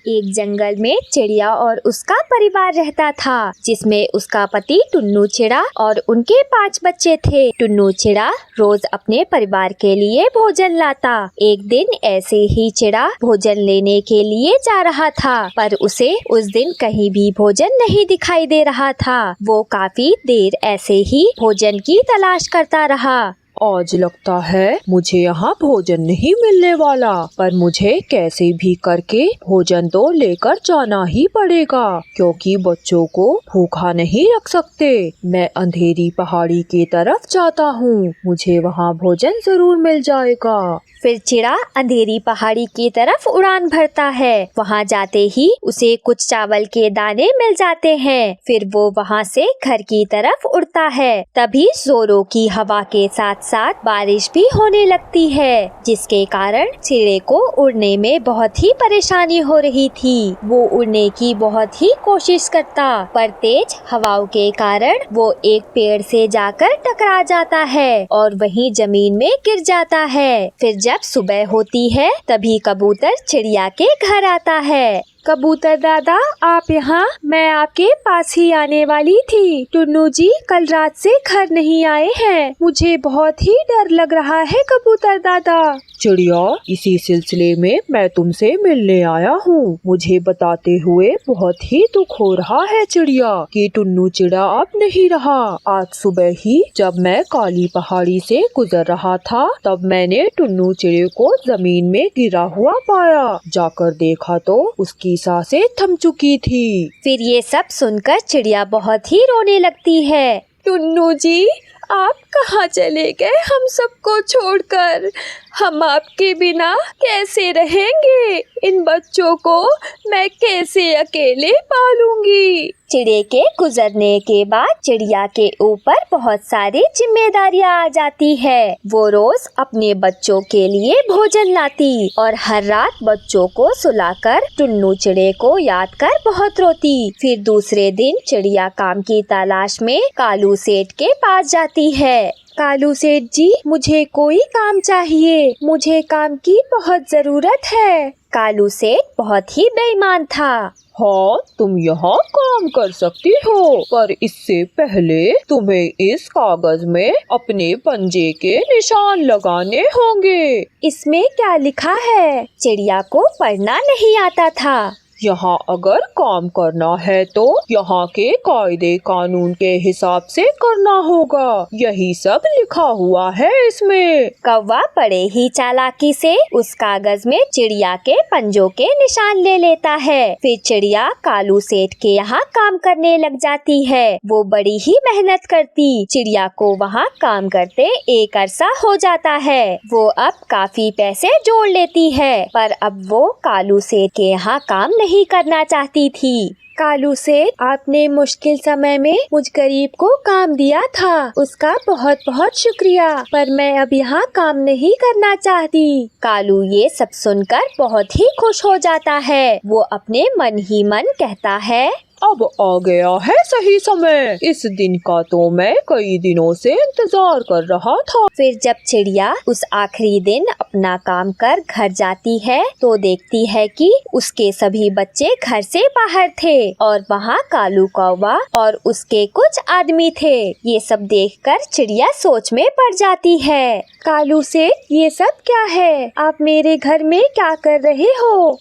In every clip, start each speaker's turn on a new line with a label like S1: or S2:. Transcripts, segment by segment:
S1: एक जंगल में चिड़िया और उसका परिवार रहता था, जिसमें उसका पति टुन्नू चिड़ा और उनके 5 बच्चे थे। टुन्नू चिड़ा रोज अपने परिवार के लिए भोजन लाता। एक दिन ऐसे ही चिड़ा भोजन लेने के लिए जा रहा था, पर उसे उस दिन कहीं भी भोजन नहीं दिखाई दे रहा था। वो काफी देर ऐसे ही भोजन की तलाश करता रहा।
S2: आज लगता है मुझे यहाँ भोजन नहीं मिलने वाला, पर मुझे कैसे भी करके भोजन तो लेकर जाना ही पड़ेगा, क्योंकि बच्चों को भूखा नहीं रख सकते। मैं अंधेरी पहाड़ी की तरफ जाता हूँ, मुझे वहाँ भोजन जरूर मिल जाएगा।
S1: फिर चिड़ा अंधेरी पहाड़ी की तरफ उड़ान भरता है। वहाँ जाते ही उसे कुछ चावल के दाने मिल जाते हैं। फिर वो वहाँ से घर की तरफ उड़ता है। तभी जोरों की हवा के साथ साथ बारिश भी होने लगती है, जिसके कारण चिड़े को उड़ने में बहुत ही परेशानी हो रही थी। वो उड़ने की बहुत ही कोशिश करता, पर तेज हवाओं के कारण वो एक पेड़ से जाकर टकरा जाता है और वहीं जमीन में गिर जाता है। फिर जब सुबह होती है तभी कबूतर चिड़िया के घर आता है।
S3: कबूतर दादा, आप यहाँ? मैं आपके पास ही आने वाली थी। टुन्नू जी कल रात से घर नहीं आए हैं, मुझे बहुत ही डर लग रहा है कबूतर दादा।
S2: चिड़िया, इसी सिलसिले में मैं तुमसे मिलने आया हूँ। मुझे बताते हुए बहुत ही दुख हो रहा है चिड़िया कि टुन्नू चिड़ा अब नहीं रहा। आज सुबह ही जब मैं काली पहाड़ी से गुजर रहा था, तब मैंने टुन्नू चिड़े को जमीन में गिरा हुआ पाया। जाकर देखा तो उसकी सांसें थम चुकी थी।
S1: फिर ये सब सुनकर चिड़िया बहुत ही रोने लगती है।
S3: टुन्नू जी, आप कहाँ चले गए हम सबको छोड़कर? हम आपके बिना कैसे रहेंगे? इन बच्चों को मैं कैसे अकेले पालूंगी?
S1: चिड़े के गुजरने के बाद चिड़िया के ऊपर बहुत सारी जिम्मेदारियां आ जाती है। वो रोज अपने बच्चों के लिए भोजन लाती और हर रात बच्चों को सुलाकर टुन्नू चिड़े को याद कर बहुत रोती। फिर दूसरे दिन चिड़िया काम की तलाश में कालू सेठ के पास जाती है।
S3: कालू सेठ जी, मुझे कोई काम चाहिए, मुझे काम की बहुत जरूरत है।
S1: कालू सेठ बहुत ही बेईमान था।
S2: हाँ, तुम यहाँ काम कर सकती हो, पर इससे पहले तुम्हें इस कागज में अपने पंजे के निशान लगाने होंगे।
S3: इसमें क्या लिखा है?
S1: चिड़िया को पढ़ना नहीं आता था।
S2: यहाँ अगर काम करना है तो यहाँ के कायदे कानून के हिसाब से करना होगा, यही सब लिखा हुआ है इसमें।
S1: कौवा बड़े ही चालाकी से उस कागज में चिड़िया के पंजों के निशान ले लेता है। फिर चिड़िया कालू सेठ के यहाँ काम करने लग जाती है। वो बड़ी ही मेहनत करती। चिड़िया को वहाँ काम करते एक अरसा हो जाता है। वो अब काफी पैसे जोड़ लेती है, पर अब वो कालू सेठ के यहाँ काम नहीं करना चाहती थी।
S3: कालू सेठ, आपने मुश्किल समय में मुझ गरीब को काम दिया था, उसका बहुत बहुत शुक्रिया, पर मैं अब यहाँ काम नहीं करना चाहती।
S1: कालू ये सब सुनकर बहुत ही खुश हो जाता है। वो अपने मन ही मन कहता है,
S2: अब आ गया है सही समय। इस दिन का तो मैं कई दिनों से इंतजार कर रहा था।
S1: फिर जब चिड़िया उस आखिरी दिन अपना काम कर घर जाती है तो देखती है कि उसके सभी बच्चे घर से बाहर थे और वहाँ कालू कौवा और उसके कुछ आदमी थे। ये सब देखकर चिड़िया सोच में पड़ जाती है।
S3: कालू सेठ, ये सब क्या है? आप मेरे घर में क्या कर रहे हो?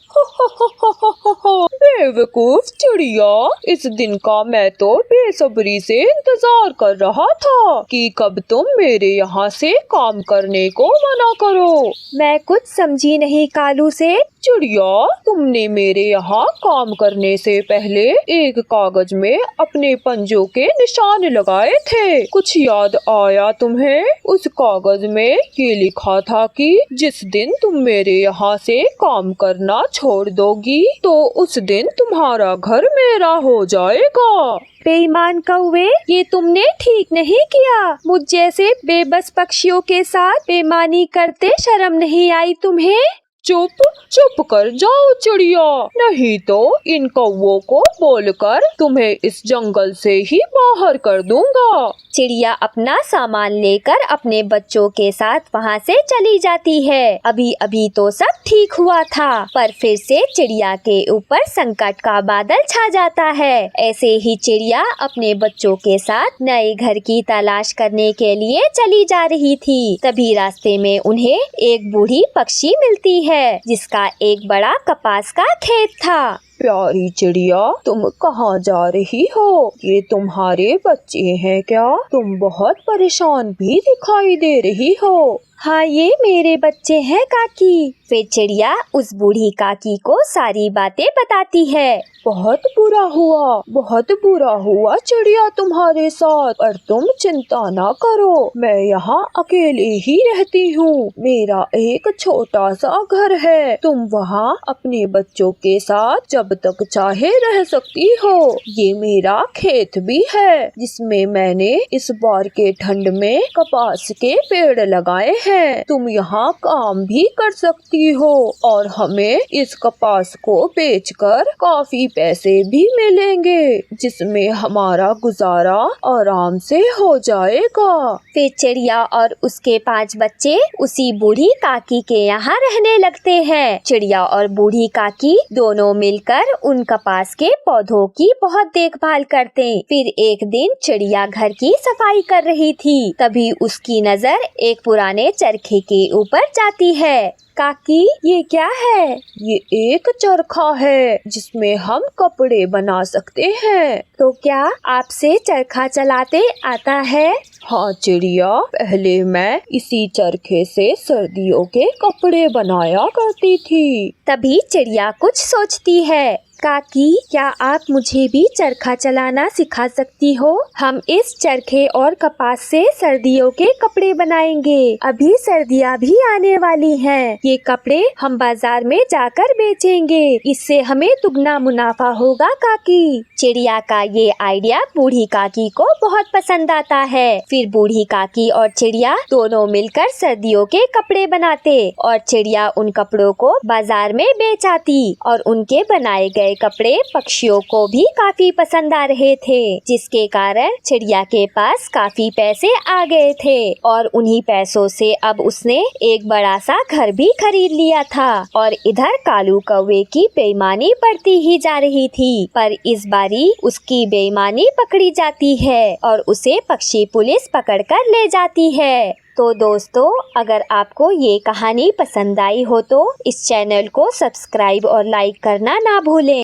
S2: बेवकूफ चिड़िया, इस दिन का मैं तो बेसब्री से इंतजार कर रहा था कि कब तुम मेरे यहाँ से काम करने को मना करो।
S3: मैं कुछ समझी नहीं कालू सेठ।
S2: चिड़िया, तुमने मेरे यहाँ काम करने से पहले एक कागज में अपने पंजों के निशान लगाए थे, कुछ याद आया तुम्हें? उस कागज में ये लिखा था कि जिस दिन तुम मेरे यहाँ से काम करना छोड़ दोगी तो उस दिन तुम्हारा घर मेरा हो जाएगा।
S3: बेईमान कौवे, ये तुमने ठीक नहीं किया। मुझ जैसे बेबस पक्षियों के साथ बेईमानी करते शर्म नहीं आई तुम्हें?
S2: चुप चुप कर जाओ चिड़िया, नहीं तो इन कौवों को बोलकर तुम्हें इस जंगल से ही बाहर कर दूंगा।
S1: चिड़िया अपना सामान लेकर अपने बच्चों के साथ वहाँ से चली जाती है। अभी अभी तो सब ठीक हुआ था, पर फिर से चिड़िया के ऊपर संकट का बादल छा जाता है। ऐसे ही चिड़िया अपने बच्चों के साथ नए घर की तलाश करने के लिए चली जा रही थी। तभी रास्ते में उन्हें एक बूढ़ी पक्षी मिलती है, जिसका एक बड़ा कपास का खेत था।
S2: प्यारी चिड़िया, तुम कहाँ जा रही हो? ये तुम्हारे बच्चे हैं क्या? तुम बहुत परेशान भी दिखाई दे रही हो।
S1: हाँ, ये मेरे बच्चे हैं काकी। फिर चिड़िया उस बूढ़ी काकी को सारी बातें बताती है।
S2: बहुत बुरा हुआ चिड़िया तुम्हारे साथ, पर तुम चिंता ना करो, मैं यहाँ अकेले ही रहती हूँ। मेरा एक छोटा सा घर है, तुम वहाँ अपने बच्चों के साथ जब तक चाहे रह सकती हो। ये मेरा खेत भी है, जिसमें मैंने इस बार के ठंड में कपास के पेड़ लगाए हैं। तुम यहाँ काम भी कर सकती हो और हमें इस कपास को बेचकर काफी पैसे भी मिलेंगे, जिसमें हमारा गुजारा आराम से हो जाएगा।
S1: फिर चिड़िया और उसके 5 बच्चे उसी बूढ़ी काकी के यहाँ रहने लगते हैं। चिड़िया और बूढ़ी काकी दोनों मिलकर उन कपास के पौधों की बहुत देखभाल करते। फिर एक दिन चिड़िया घर की सफाई कर रही थी, तभी उसकी नजर एक पुराने चरखे के ऊपर जाती है। काकी, ये क्या है?
S2: ये एक चरखा है, जिसमें हम कपड़े बना सकते हैं।
S1: तो क्या आपसे चरखा चलाते आता है?
S2: हाँ चिड़िया, पहले मैं इसी चरखे से सर्दियों के कपड़े बनाया करती थी।
S1: तभी चिड़िया कुछ सोचती है। काकी, क्या आप मुझे भी चरखा चलाना सिखा सकती हो? हम इस चरखे और कपास से सर्दियों के कपड़े बनाएंगे। अभी सर्दियाँ भी आने वाली हैं। ये कपड़े हम बाजार में जाकर बेचेंगे, इससे हमें दुगना मुनाफा होगा काकी। चिड़िया का ये आइडिया बूढ़ी काकी को बहुत पसंद आता है। फिर बूढ़ी काकी और चिड़िया दोनों मिलकर सर्दियों के कपड़े बनाते और चिड़िया उन कपड़ों को बाजार में बेच आती और उनके बनाए गए कपड़े पक्षियों को भी काफी पसंद आ रहे थे, जिसके कारण चिड़िया के पास काफी पैसे आ गए थे और उन्हीं पैसों से अब उसने एक बड़ा सा घर भी खरीद लिया था। और इधर कालू कौवे की बेईमानी बढ़ती ही जा रही थी, पर इस बारी उसकी बेईमानी पकड़ी जाती है और उसे पक्षी पुलिस पकड़कर ले जाती है। तो दोस्तों, अगर आपको ये कहानी पसंद आई हो तो इस चैनल को सब्सक्राइब और लाइक करना ना भूलें।